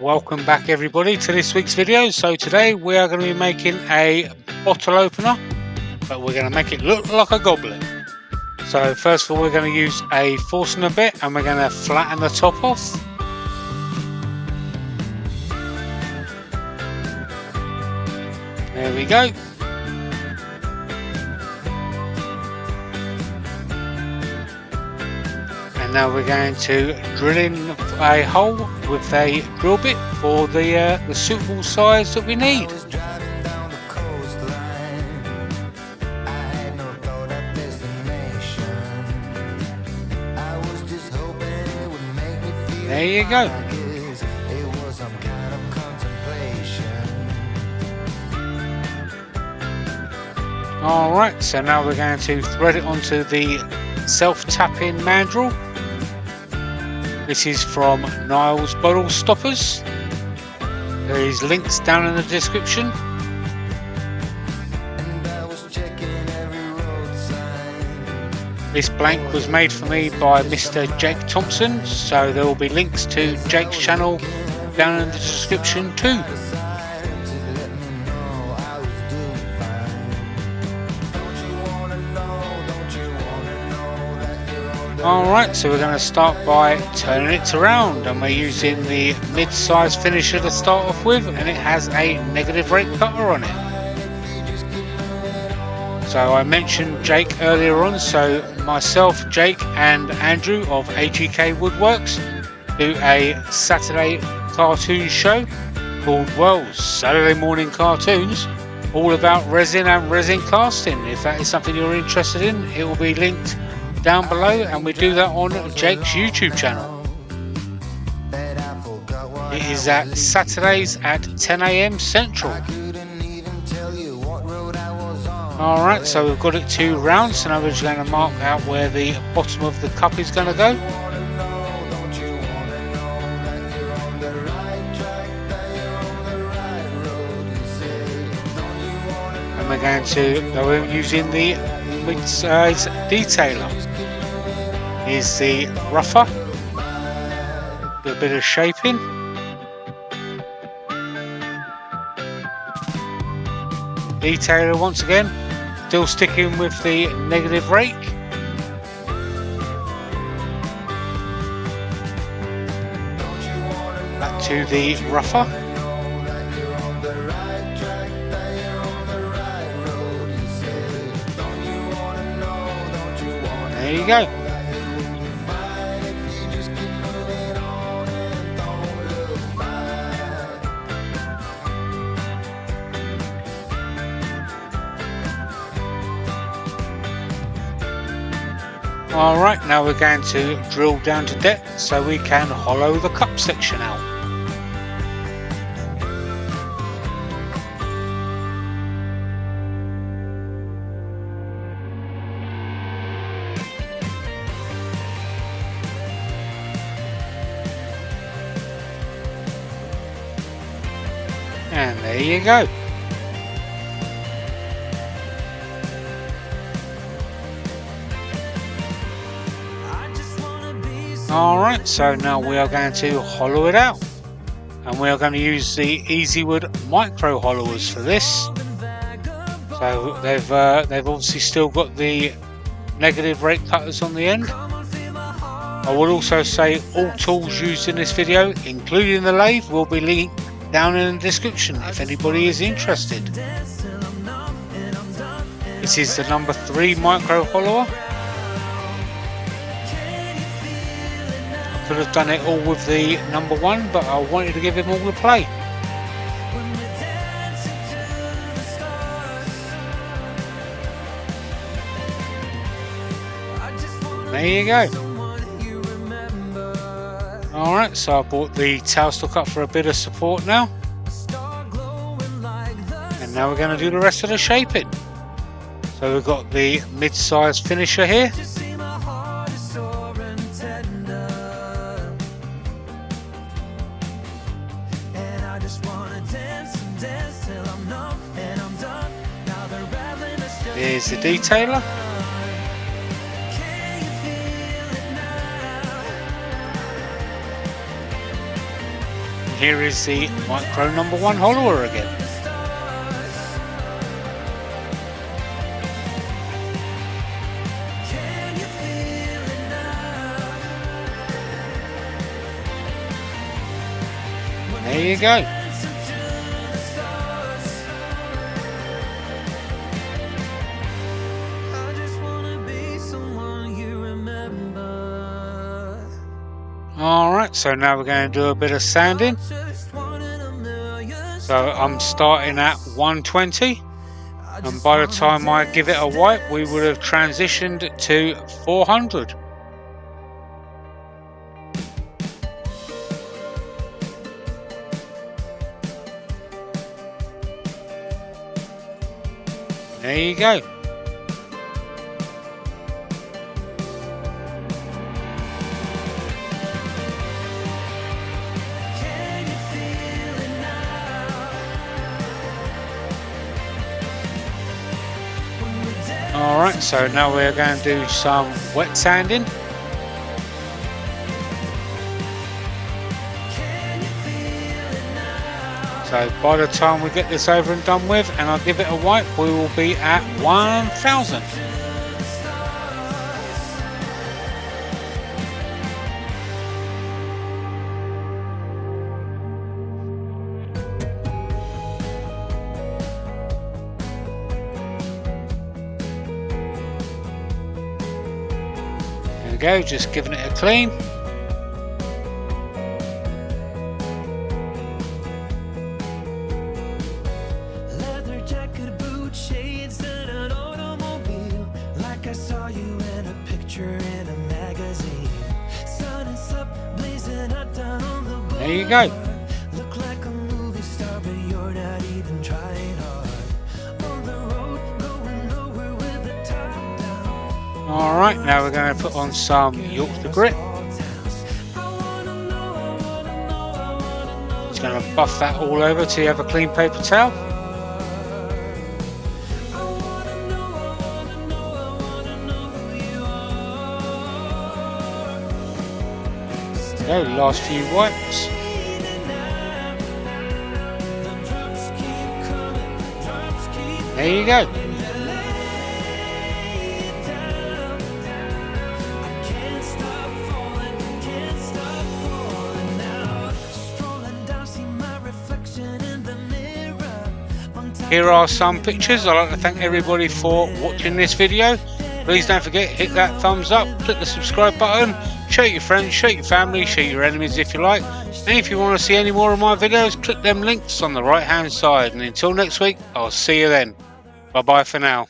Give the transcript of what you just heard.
Welcome back everybody to this week's video. So today we are going to be making a bottle opener, but we're going to make it look like a goblet. So first of all we're going to use a Forstner bit and we're going to flatten the top off. There we go. And now we're going to drill in a hole with a drill bit for the suitable size that we need. There you go. Alright, so now we're going to thread it onto the self-tapping mandrel. This is from Niles Bottle Stoppers. There is links down in the description. This blank was made for me by Mr. Jake Thompson, so there will be links to Jake's channel down in the description too. Alright, so we're going to start by turning it around, and we're using the mid-size finisher to start off with, and it has a negative rake cutter on it. So I mentioned Jake earlier on, so myself, Jake and Andrew of AGK Woodworks do a Saturday cartoon show called, well, Saturday Morning Cartoons, all about resin and resin casting. If that is something you're interested in, it will be linked down below, and we do that on Jake's YouTube channel. It is at Saturdays at 10 AM Central. Alright, so we've got it 2 rounds, so now we're just going to mark out where the bottom of the cup is going to go. And we're going to go using the mid-size detailer. Here's the rougher, do a bit of shaping. Detailer once again, still sticking with the negative rake. Back to the rougher. There you go. Alright, now we're going to drill down to depth so we can hollow the cup section out. And there you go. Alright, so now we are going to hollow it out, and we are going to use the Easywood micro hollowers for this. So they've obviously still got the negative rake cutters on the end. I will also say all tools used in this video, including the lathe, will be linked down in the description if anybody is interested. This is the number 3 micro hollower. Could have done it all with the number 1, but I wanted to give him all the play. There you go. Alright, so I bought the tailstock up for a bit of support now. And now we're going to do the rest of the shaping. So we've got the mid-size finisher here. Here's the detailer. here is the micro #1 hollower again. There you go. Alright, so now we're going to do a bit of sanding. So I'm starting at 120, and by the time I give it a wipe we would have transitioned to 400. There you go. Alright, so now we're going to do some wet sanding. So by the time we get this over and done with and I give it a wipe, we will be at 1000. There we go, just giving it a clean. There you go. Alright, now we're going to put on some Yorkshire Grit. Just going to buff that all over till you have a clean paper towel. There we go, last few wipes. There you go. Here are some pictures. I'd like to thank everybody for watching this video. Please don't forget, hit that thumbs up, click the subscribe button, show your friends, show your family, show your enemies if you like. And if you want to see any more of my videos, click them links on the right hand side. And until next week, I'll see you then. Bye bye for now.